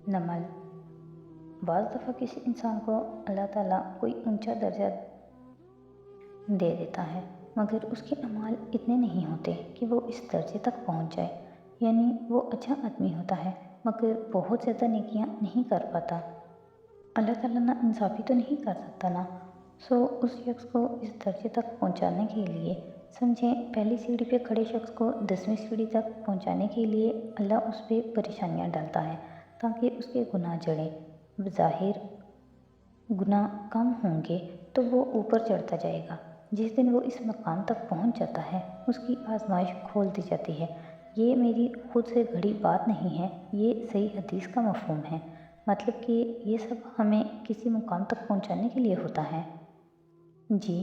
नमल। बाज़ दफ़ा किसी इंसान को अल्लाह ताला कोई ऊंचा दर्जा दे देता है, मगर उसके अमाल इतने नहीं होते कि वो इस दर्जे तक पहुंच जाए। यानी वो अच्छा आदमी होता है मगर बहुत ज़्यादा नेकियां नहीं कर पाता। अल्लाह ताला ना इंसाफ़ी तो नहीं कर सकता ना। उस शख्स को इस दर्जे तक पहुंचाने के लिए, समझें पहली सीढ़ी पे खड़े शख्स को 10वीं सीढ़ी तक पहुंचाने के लिए अल्लाह उस पर परेशानियां डालता है ताकि उसके गुनाह जड़ें। ज़ाहिर गुनाह कम होंगे तो वो ऊपर चढ़ता जाएगा। जिस दिन वो इस मकाम तक पहुंच जाता है उसकी आजमाइश खोल दी जाती है। ये मेरी खुद से घड़ी बात नहीं है, ये सही हदीस का मफ़हूम है। मतलब कि ये सब हमें किसी मुकाम तक पहुंचाने के लिए होता है। जी,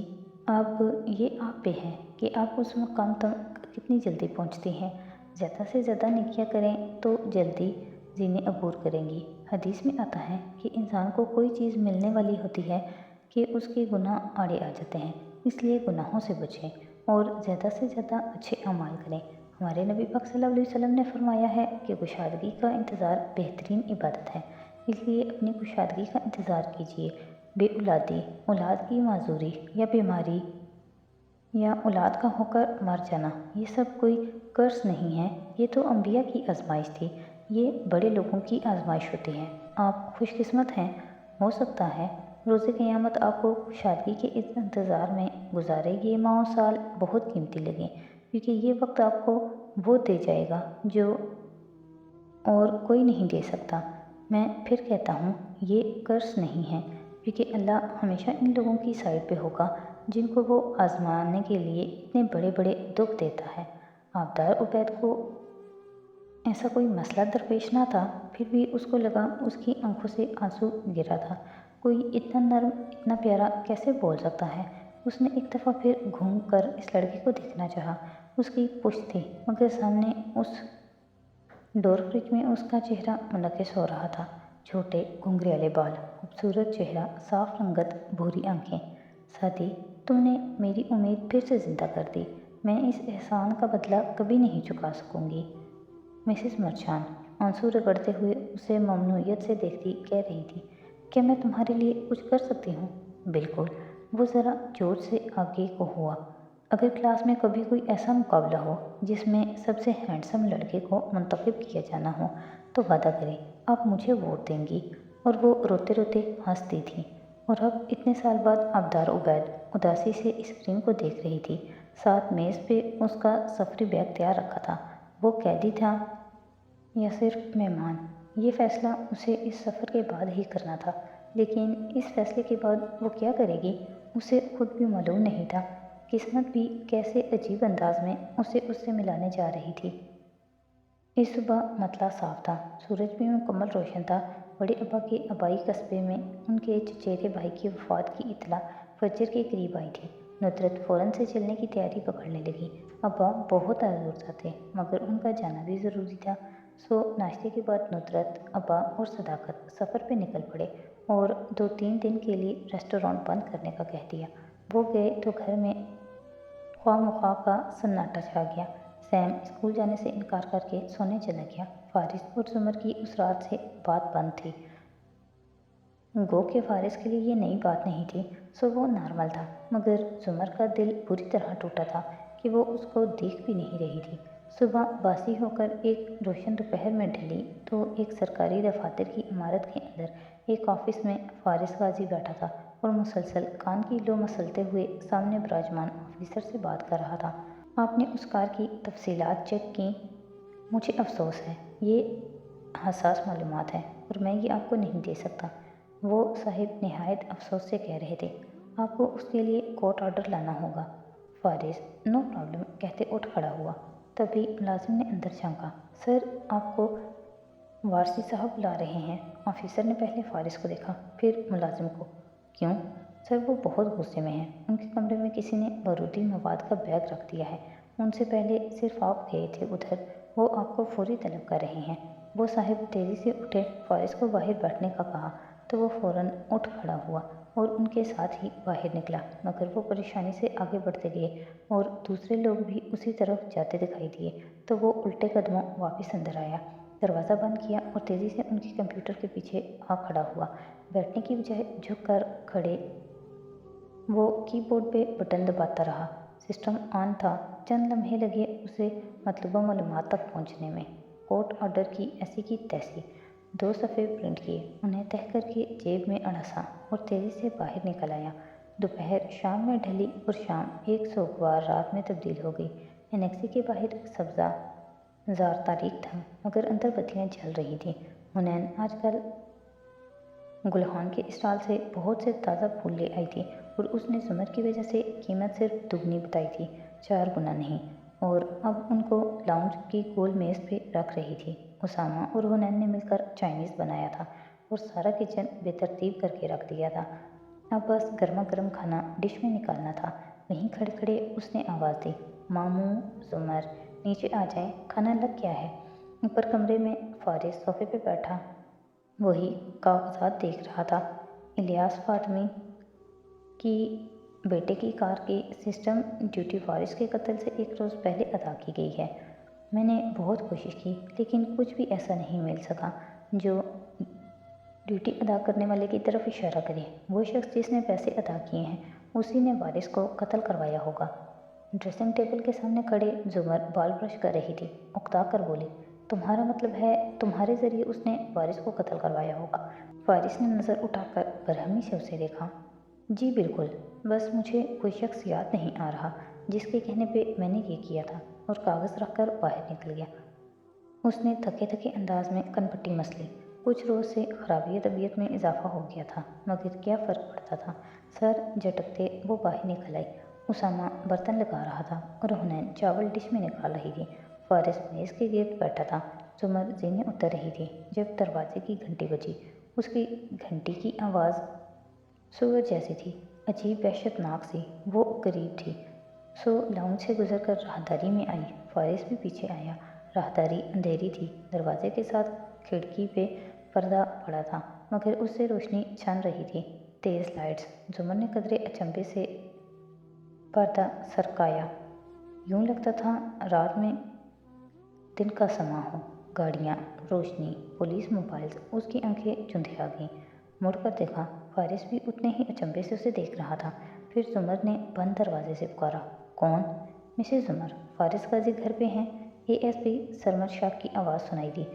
अब ये आप पे है कि आप उस मुकाम तक कितनी जल्दी पहुंचती हैं। ज़्यादा से ज़्यादा नेकियां करें तो जल्दी जीने अबूर करेंगी। हदीस में आता है कि इंसान को कोई चीज़ मिलने वाली होती है कि उसके गुनाह आड़े आ जाते हैं, इसलिए गुनाहों से बचें और ज़्यादा से ज़्यादा अच्छे अमाल करें। हमारे नबी पाक सल्लल्लाहु अलैहि वसल्लम ने फरमाया है कि कुशादगी का इंतज़ार बेहतरीन इबादत है, इसलिए अपनी कुशादगी का इंतज़ार कीजिए। बेऔलादी, औलाद की माजूरी या बीमारी या औलाद का होकर मर जाना, ये सब कोई कर्ज नहीं है, ये तो अंबिया की आजमाइश थी। ये बड़े लोगों की आजमाइश होती है। आप खुशकिस्मत हैं, हो सकता है रोज़े क़यामत आपको शादी के इस इंतज़ार में गुजारे ये माह साल बहुत कीमती लगे, क्योंकि ये वक्त आपको वो दे जाएगा जो और कोई नहीं दे सकता। मैं फिर कहता हूँ, ये कर्ज नहीं है, क्योंकि अल्लाह हमेशा इन लोगों की साइड पे होगा जिनको वो आजमाने के लिए इतने बड़े बड़े दुख देता है। आबदार उबैद को ऐसा कोई मसला दरपेश ना था, फिर भी उसको लगा उसकी आंखों से आंसू गिरा था। कोई इतना नर्म, इतना प्यारा कैसे बोल सकता है। उसने एक दफ़ा फिर घूम कर इस लड़के को देखना चाहा। उसकी पुश्त थी, मगर सामने उस डोर फ्रिज में उसका चेहरा मुनक्किस हो रहा था। छोटे घुंघराले बाल, खूबसूरत चेहरा, साफ रंगत, भूरी आंखें। साथी, तुमने मेरी उम्मीद फिर से ज़िंदा कर दी। मैं इस एहसान का बदला कभी नहीं चुका सकूंगी। मिसेस मर्चान आंसू रगड़ते हुए उसे ममनूयत से देखती कह रही थी, क्या मैं तुम्हारे लिए कुछ कर सकती हूँ? बिल्कुल। वो ज़रा जोर से आगे को हुआ। अगर क्लास में कभी कोई ऐसा मुकाबला हो जिसमें सबसे हैंडसम लड़के को मुंतखब किया जाना हो तो वादा करें आप मुझे वोट देंगी। और वो रोते रोते हंसती थी। और अब इतने साल बाद आबदार उबैद उदासी से स्क्रीन को देख रही थी। साथ मेज़ पे उसका सफरी बैग तैयार रखा था। वो कैदी था या सिर्फ मेहमान, ये फ़ैसला उसे इस सफ़र के बाद ही करना था। लेकिन इस फैसले के बाद वो क्या करेगी उसे खुद भी मालूम नहीं था। किस्मत भी कैसे अजीब अंदाज में उसे उससे मिलाने जा रही थी। इस सुबह मतला साफ था, सूरज भी मुकम्मल रोशन था। बड़े अब्बा के आबाई कस्बे में उनके चचेरे भाई की वफ़ात की इत्तला फजर के करीब आई थी। नुसरत फ़ौरन से चलने की तैयारी पकड़ने लगी। अब्बा बहुत आज़ुर्दा थे, मगर उनका जाना भी ज़रूरी था। नाश्ते के बाद नुसरत, अब्बा और सदाकत सफ़र पे निकल पड़े और 2-3 दिन के लिए रेस्टोरेंट बंद करने का कह दिया। वो गए तो घर में ख्वाह का सन्नाटा छा गया। सैम स्कूल जाने से इनकार करके सोने चला गया। फारिस और जुमर की उस रात से बात बंद थी। गो के फारिस के लिए ये नई बात नहीं थी, वो नॉर्मल था, मगर जुमर का दिल बुरी तरह टूटा था कि वो उसको देख भी नहीं रही थी। सुबह बासी होकर एक रोशन दोपहर में ढली तो एक सरकारी दफातर की इमारत के अंदर एक ऑफिस में फारिस गाजी बैठा था और मुसलसल कान की लो मसलते हुए सामने विराजमान ऑफिसर से बात कर रहा था। आपने उस कार की तफसीलात चेक की? मुझे अफसोस है, ये हसास मालूमात है और मैं ये आपको नहीं दे सकता। वो साहिब निहायत अफसोस से कह रहे थे, आपको उसके लिए कोर्ट ऑर्डर लाना होगा। फारिस नो प्रॉब्लम कहते उठ खड़ा हुआ। तभी मुलाजिम ने अंदर झांका। सर, आपको वारसी साहब बुला रहे हैं। ऑफिसर ने पहले फारिस को देखा, फिर मुलाजिम को। क्यों? सर, वो बहुत गुस्से में हैं। उनके कमरे में किसी ने बारूदी मवाद का बैग रख दिया है। उनसे पहले सिर्फ आप गए थे उधर, वो आपको फौरी तलब कर रहे हैं। वो साहिब तेज़ी से उठे, फारिस को बाहर बैठने का कहा तो वो फ़ौरन उठ खड़ा हुआ और उनके साथ ही बाहर निकला, मगर वो परेशानी से आगे बढ़ते गए और दूसरे लोग भी उसी तरफ जाते दिखाई दिए तो वो उल्टे कदमों वापस अंदर आया। दरवाज़ा बंद किया और तेज़ी से उनके कंप्यूटर के पीछे आ खड़ा हुआ। बैठने की बजाय झुक कर खड़े वो कीबोर्ड पे बटन दबाता रहा। सिस्टम ऑन था। चंद लम्हे लगे उसे मतलूबा मालूमात तक पहुंचने में। कोर्ट ऑर्डर की ऐसी की तैसी 2 सफ़े प्रिंट किए, उन्हें तह करके जेब में अड़सा और तेज़ी से बाहर निकल आया। दोपहर शाम में ढली और शाम एक सोगवार रात में तब्दील हो गई। एनेक्सी के बाहर सब्ज़ा ज़ार तारीख था, मगर अंदर बत्तियाँ जल रही थीं। हुनैन आजकल गुलहान के स्टॉल से बहुत से ताज़ा फूल ले आई थी और उसने जुमर की वजह से कीमत सिर्फ दुगनी बताई थी, 4 गुना नहीं। और अब उनको लाउंज की गोल मेज़ पे रख रही थी। उसामा और हुनैन ने मिलकर चाइनीज़ बनाया था और सारा किचन बेतरतीब करके रख दिया था। अब बस गर्मा गर्म खाना डिश में निकालना था। वहीं खड़े खड़े उसने आवाज़ दी, मामू, जुमर, नीचे आ जाएं, खाना लग गया है। ऊपर कमरे में फारिस सोफे पे बैठा वही कागजात देख रहा था। इलियास फातमी की बेटे की कार की सिस्टम ड्यूटी फारिस के कत्ल से 1 रोज़ पहले अदा की गई है। मैंने बहुत कोशिश की, लेकिन कुछ भी ऐसा नहीं मिल सका जो ड्यूटी अदा करने वाले की तरफ इशारा करे। वो शख्स जिसने पैसे अदा किए हैं, उसी ने वारिस को कत्ल करवाया होगा। ड्रेसिंग टेबल के सामने खड़े जुमर बाल ब्रश कर रही थी। उकता कर बोली, तुम्हारा मतलब है तुम्हारे ज़रिए उसने वारिस को कत्ल करवाया होगा? फारिस ने नज़र उठाकर बरहमी से उसे देखा। जी बिल्कुल, बस मुझे कोई शख्स याद नहीं आ रहा जिसके कहने पे मैंने ये किया था, और कागज़ रखकर बाहर निकल गया। उसने थके थके अंदाज में कनपट्टी मस ली। कुछ रोज़ से खराबी तबीयत में इजाफा हो गया था, मगर क्या फ़र्क पड़ता था। सर झटकते वो बाहर निकल आई। उसामा बर्तन लगा रहा था और हुनैन चावल डिश में निकाल रही थी। फारिस मेज़ के गिर्द बैठा था। जुमर जीने उतर रही थी जब दरवाजे की घंटी बजी। उसकी घंटी की आवाज़ सुअर जैसी थी, अजीब वहशतनाक सी। वो करीब थी, सो लाउंज से गुजर कर राहदारी में आई। फारिस भी पीछे आया। राहदारी अंधेरी थी। दरवाजे के साथ खिड़की पे पर्दा पड़ा था, मगर उससे रोशनी छन रही थी, तेज़ लाइट्स। जुमर ने कदरे अचंभे से पर्दा सरकाया। यूं लगता था रात में दिन का समा हो। गाड़ियाँ, रोशनी, पुलिस मोबाइल्स। उसकी आंखें चुंधिया गईं। मुड़कर देखा, फारिस भी उतने ही अचंभे से उसे देख रहा था। फिर जुमर ने बंद दरवाजे से पुकारा, कौन? मिसेस जुमर, फारिस गाजी घर पे हैं? एएसपी सरमद शाह की आवाज़ सुनाई दी।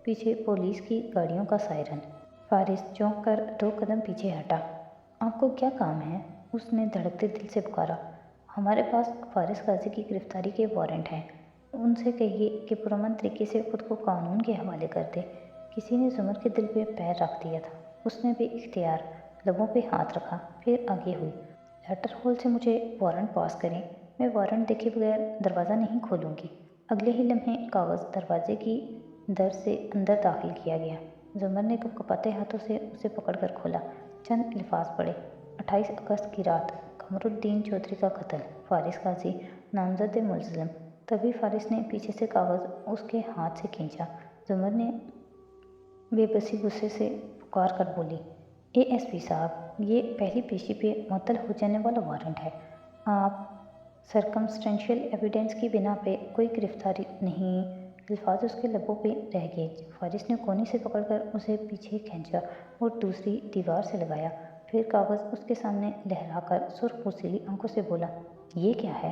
पीछे पुलिस की गाड़ियों का सायरन। फारिस चौंक कर 2 कदम पीछे हटा। आपको क्या काम है? उसने धड़कते दिल से पुकारा। हमारे पास फारिस गाजी की गिरफ्तारी के वारंट हैं। उनसे कहिए कि पुरअमन तरीके से खुद को कानून के हवाले कर दे। किसी ने जुमर के दिल पे पैर रख दिया था। उसने बेइख्तियार लबों पे हाथ रखा, फिर आगे हुई। लेटर होल से मुझे वारंट पास करें। मैं वारंट देखे बगैर दरवाज़ा नहीं खोलूँगी। अगले ही लम्हे कागज़ दरवाजे की दर से अंदर दाखिल किया गया। जुमर ने कपकपाते हाथों से उसे पकड़कर खोला। चंद अल्फाज पढ़े। 28 अगस्त की रात, कमरुद्दीन चौधरी का कत्ल, फारिस गाजी नामजद मुल्ज़िम। तभी फारिस ने पीछे से कागज़ उसके हाथ से खींचा। जुमर ने बेबसी गुस्से से पुकार कर बोली, एएसपी साहब, ये पहली पेशी पे मुअत्तल हो जाने वाला वारंट है। आप सरकमस्टेंशियल एविडेंस की बिना पे कोई गिरफ्तारी नहीं। अल्फाज उसके लबों पे रह गए। फारिस ने कोनी से पकड़कर उसे पीछे खींचा और दूसरी दीवार से लगाया। फिर कागज़ उसके सामने लहराकर सुर्ख पोसीली आंखों से बोला, ये क्या है?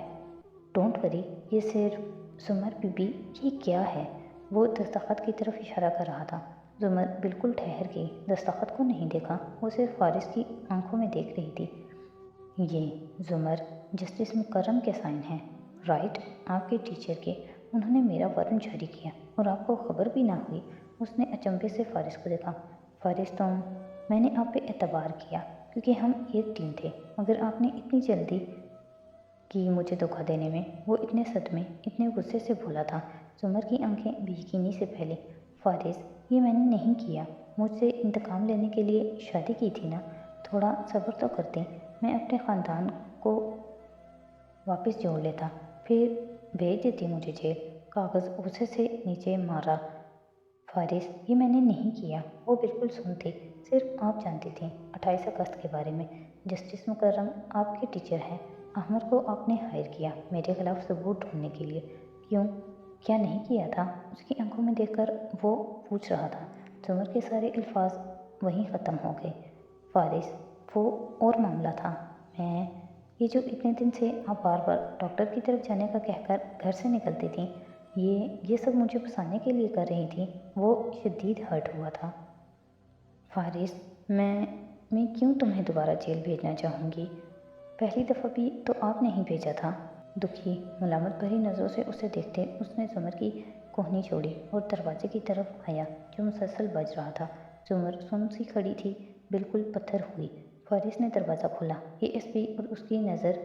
डोंट वरी, ये सिर्फ जुमर बीबी, ये क्या है? वो दस्तखत की तरफ इशारा कर रहा था। जुमर बिल्कुल ठहर गई। दस्तखत को नहीं देखा, वो सिर्फ फारिस की आंखों में देख रही थी। ये जुमर जस्टिस मुकर्रम के साइन हैं, राइट? आपके टीचर के। उन्होंने मेरा वारंट जारी किया और आपको खबर भी ना हुई। उसने अचंभे से फारिस को देखा। फारिस, मैंने आप पे एतबार किया क्योंकि हम एक टीम थे, मगर आपने इतनी जल्दी कि मुझे धोखा देने में। वो इतने सदमे, इतने गुस्से से बोला था। जुमर की आंखें बेयकीनी से फैली। फारिस, ये मैंने नहीं किया। मुझसे इंतकाम लेने के लिए शादी की थी ना, थोड़ा सब्र तो करते। मैं अपने ख़ानदान को वापस जोड़ लेता, फिर भेज देती मुझे जेल। कागज़ गुस्से से नीचे मारा। फारिस, ये मैंने नहीं किया। वो बिल्कुल सुन थी, सिर्फ आप जानती थी 28 अगस्त के बारे में। जस्टिस मुकर्रम आपके टीचर हैं। अहमद को आपने हायर किया मेरे खिलाफ सबूत ढूंढने के लिए। क्यों? क्या नहीं किया था? उसकी आंखों में देखकर वो पूछ रहा था। जुमर के सारे अल्फाज वहीं ख़त्म हो गए। फारिस, वो और मामला था। मैं ये जो इतने दिन से आप बार बार डॉक्टर की तरफ जाने का कहकर घर से निकलती थी, ये सब मुझे फंसाने के लिए कर रही थी, वो शदीद हर्ट हुआ था। फारिस, मैं क्यों तुम्हें दोबारा जेल भेजना चाहूँगी? पहली दफ़ा भी तो आपने ही भेजा था। दुखी, मलामत भरी नज़रों से उसे देखते उसने जुमर की कोहनी छोड़ी और दरवाजे की तरफ आया जो मुसलसल बज रहा था। जुमर सुन सी खड़ी थी, बिल्कुल पत्थर हुई। फारिस ने दरवाज़ा खोला। एएसपी और उसकी नज़र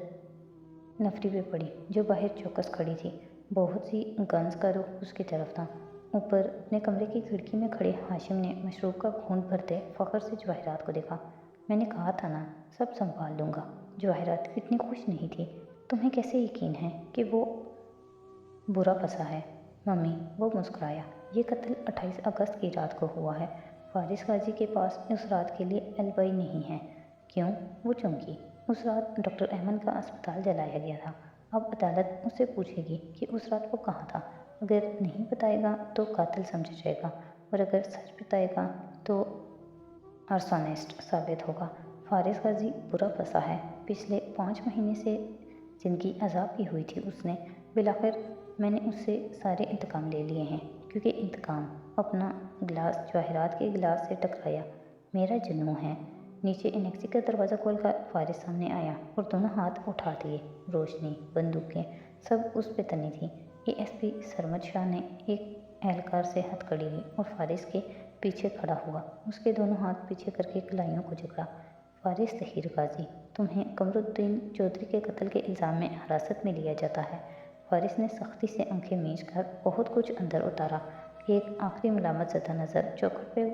नफरी पे पड़ी जो बाहर चौकस खड़ी थी। बहुत सी गन्स का रुख उसकी तरफ था। ऊपर अपने कमरे की खिड़की में खड़े हाशिम ने मशरूब का घूंट भरते फ़ख्र से जवाहिरात को देखा। मैंने कहा था ना, सब संभाल लूँगा। जवाहिरात इतनी खुश नहीं थी। तुम्हें कैसे यकीन है कि वो बुरा फंसा है? मम्मी, वो मुस्कुराया। ये कत्ल 28 अगस्त की रात को हुआ है। फारिस गाजी के पास उस रात के लिए एलिबी नहीं है। क्यों? वो चौंकी। उस रात डॉक्टर अहमद का अस्पताल जलाया गया था। अब अदालत उससे पूछेगी कि उस रात वो कहाँ था। अगर नहीं बताएगा तो कातिल समझा जाएगा और अगर सच बताएगा तो आर्सोनिस्ट साबित होगा। फारिस गाजी बुरा फंसा है। पिछले 5 महीने से जिंदगी अजाब की हुई थी उसने। बिलाखिर मैंने उससे सारे इंतकाम ले लिए हैं, क्योंकि इंतकाम अपना गिलास जवाहिरात के गिलास से टकराया मेरा जुनून है। नीचे एनेक्सी का दरवाज़ा खोलकर फारिस सामने आया और दोनों हाथ उठा दिए। रोशनी, बंदूकें, सब उस पे तनी थी। एएसपी सरमद शाह ने एक एहलकार से हथकड़ी ली और फारिस के पीछे खड़ा हुआ। उसके दोनों हाथ पीछे करके कलाइयों को जकड़ा। फारिस तहीर गाजी, तुम्हें कमरुद्दीन चौधरी के कत्ल के इल्ज़ाम में हिरासत में लिया जाता है। फारिस ने सख्ती से आंखें मींच कर बहुत कुछ अंदर उतारा। एक आखिरी मलामत ज़दा नज़र चौखट पे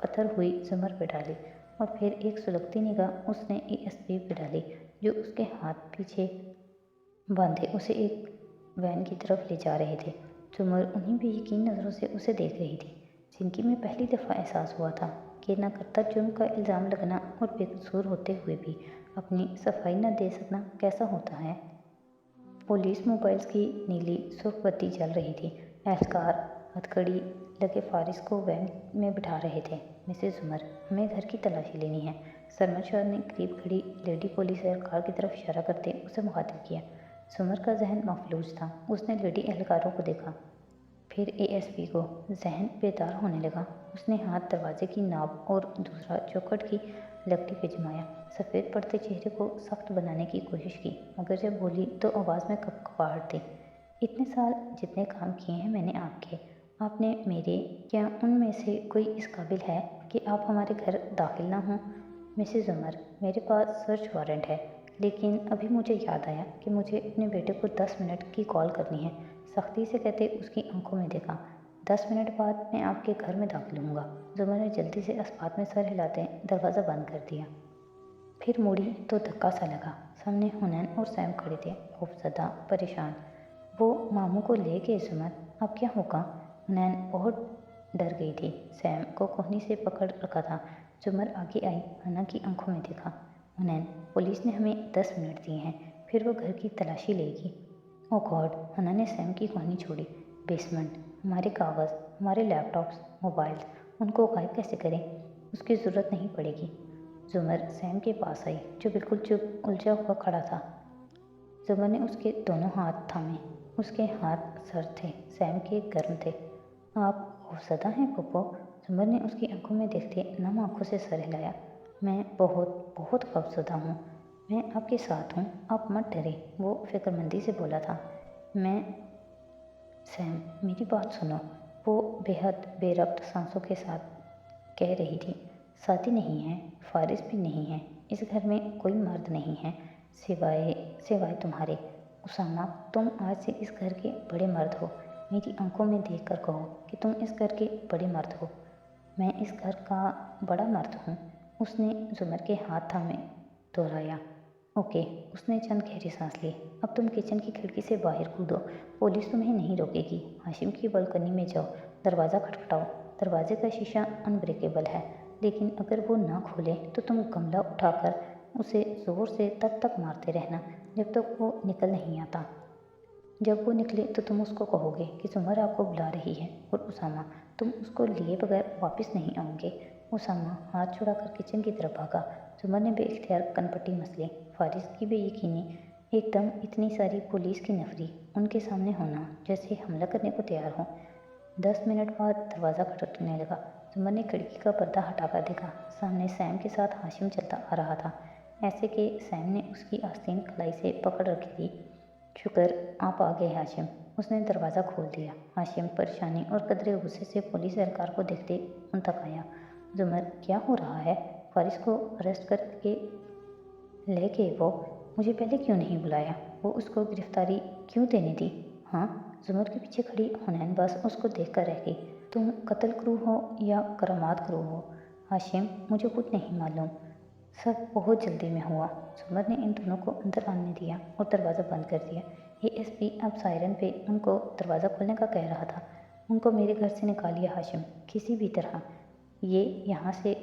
पत्थर हुई जुमर पे डाली और फिर एक सुलगती निगाह उसने एएसपी पे डाली जो उसके हाथ पीछे बांधे उसे एक वैन की तरफ ले जा रहे थे। जुमर उन्हीं बेयकीन नज़रों से उसे देख रही थी जिनकी में पहली दफ़ा एहसास हुआ था कि न करता जुर्म का इल्ज़ाम लगना और बेकसूर होते हुए भी अपनी सफाई न दे सकना कैसा होता है। पुलिस मोबाइल्स की नीली सुर्ख बत्ती जल रही थी। एहलकार हथकड़ी लगे फारिस को वैन में बिठा रहे थे। मिसेज उमर, हमें घर की तलाशी लेनी है। सरमद शाह ने करीब खड़ी लेडी पुलिस एहलकार की तरफ इशारा करते उसे मुखातिब किया। सुमर का जहन मफलूज था। उसने लेडी एहलकारों को देखा, फिर एएसपी को। जहन बेदार होने लगा। उसने हाथ दरवाजे की नाब और दूसरा चौखट की लकड़ी पे जमाया। सफ़ेद पड़ते चेहरे को सख्त बनाने की कोशिश की, मगर जब बोली तो आवाज़ में कपकपाहट थी। इतने साल जितने काम किए हैं मैंने आपके, आपने मेरे, क्या उनमें से कोई इस काबिल है कि आप हमारे घर दाखिल ना हों? मिसेज उमर, मेरे पास सर्च वारंट है, लेकिन अभी मुझे याद आया कि मुझे अपने बेटे को 10 मिनट की कॉल करनी है। सख्ती से कहते उसकी आंखों में देखा। 10 मिनट बाद मैं आपके घर में दाखिल होऊंगा। जुमर ने जल्दी से अस्पात में सर हिलाते दरवाज़ा बंद कर दिया। फिर मुड़ी तो धक्का सा लगा। सामने हुनैन और सैम खड़े थे, खौफजदा, परेशान। वो मामू को ले गए जुमर, अब क्या होगा? हुनैन बहुत डर गई थी। सैम को कोहनी से पकड़ रखा था। जुमर आगे आई, हना की आंखों में देखा। हुनैन, पुलिस ने हमें 10 मिनट दिए हैं, फिर वो घर की तलाशी लेगी। ओ गॉड! हना ने सैम की कोहनी छोड़ी। बेसमेंट, हमारे कागज़, हमारे लैपटॉप्स, मोबाइल्स, उनको गायब कैसे करें? उसकी ज़रूरत नहीं पड़ेगी। जुमर सैम के पास आई जो बिल्कुल चुप उलझा हुआ खड़ा था। जुमर ने उसके दोनों हाथ थामे। उसके हाथ सर थे, सैम के गर्म थे। आप खौफज़दा हैं पप्पो? जुमर ने उसकी आंखों में देखते नम आंखों से सर हिलाया। मैं बहुत बहुत खौफज़दा हूँ। मैं आपके साथ हूँ, आप मत डरें, वो फिक्रमंदी से बोला था। मैं सैम, मेरी बात सुनो, वो बेहद बेरब्त सांसों के साथ कह रही थी। शादी नहीं है, फारिस भी नहीं है, इस घर में कोई मर्द नहीं है सिवाय सिवाय तुम्हारे। उसामा, तुम आज से इस घर के बड़े मर्द हो। मेरी आंखों में देखकर कहो कि तुम इस घर के बड़े मर्द हो। मैं इस घर का बड़ा मर्द हूँ। उसने जुमर के हाथ थामे दोहराया। ओके। उसने चंद गहरी सांस ली। अब तुम किचन की खिड़की से बाहर कूदो, पुलिस तुम्हें नहीं रोकेगी। हाशिम की बालकनी में जाओ, दरवाज़ा खटखटाओ। दरवाजे का शीशा अनब्रेकेबल है, लेकिन अगर वो ना खोले तो तुम गमला उठाकर उसे ज़ोर से तब तक मारते रहना जब तक वो निकल नहीं आता। जब वो निकले तो तुम उसको कहोगे कि सुमर आपको बुला रही है, और उसामा, तुम उसको लिए बगैर वापस नहीं आओगे। उसामा हाथ छुड़ाकर किचन की तरफ भागा। सुमर ने बेइख्तियार कनपट्टी मस ली। फारिस की बेयकीनी, एकदम इतनी सारी पुलिस की नफरी उनके सामने होना, जैसे हमला करने को तैयार हो। 10 मिनट बाद दरवाज़ा खटखटाने लगा। सुमर ने खिड़की का पर्दा हटाकर देखा। सामने सैम के साथ हाशिम चलता आ रहा था, ऐसे कि सैम ने उसकी आस्तीन कलाई से पकड़ रखी थी। शुक्र आप आ गए हाशिम। उसने दरवाज़ा खोल दिया। हाशिम परेशानी और कदरे गुस्से से पुलिस एहलकार को देखते उन तक आया। जुमर, क्या हो रहा है? फारिस को अरेस्ट करके लेके वो मुझे पहले क्यों नहीं बुलाया? वो उसको गिरफ्तारी क्यों देने दी? हाँ, जुमर के पीछे खड़ी हुनैन बस उसको देख कर रह गई। तुम कत्ल क्रू हो या करामात क्रू हो? हाशिम, मुझे कुछ नहीं मालूम, सब बहुत जल्दी में हुआ। जुमर ने इन दोनों को अंदर आने दिया और दरवाज़ा बंद कर दिया। एएसपी अब सायरन पे उनको दरवाज़ा खोलने का कह रहा था। उनको मेरे घर से निकालिए हाशिम, किसी भी तरह। ये यहाँ से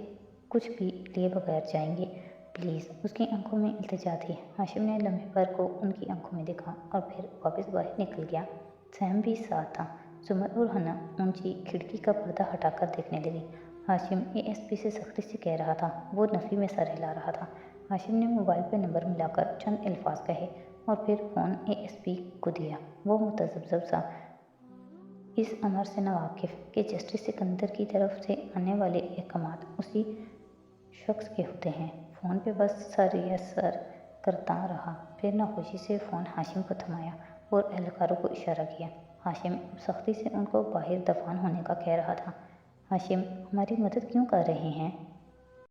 कुछ भी लिए बगैर जाएंगे, प्लीज़। उसकी आंखों में इल्तिजा थी। हाशिम ने लम्हे भर को उनकी आंखों में देखा और फिर वापस बाहर निकल गया। सैम भी साथ था। जुमर और हन्ना ऊंची खिड़की का पर्दा हटाकर देखने लगी। हाशिम एएसपी से सख्ती से कह रहा था। वो नफ़ी में सर हिला रहा था। हाशिम ने मोबाइल पर नंबर मिलाकर चंद अल्फाज कहे और फिर फ़ोन एएसपी को दिया। वो मुतज़ब्ज़ब सा इस अमर से नावाकिफ़ कि जस्टिस सिकंदर की तरफ से आने वाले अहकामात उसी शख्स के होते हैं। फ़ोन पे बस सर यस सर करता रहा। फिर नाखुशी से फ़ोन हाशिम को थमाया और एहलकारों को इशारा किया। हाशिम सख्ती से उनको बाहर दफान होने का कह रहा था। हाशिम, हमारी मदद क्यों कर रहे हैं?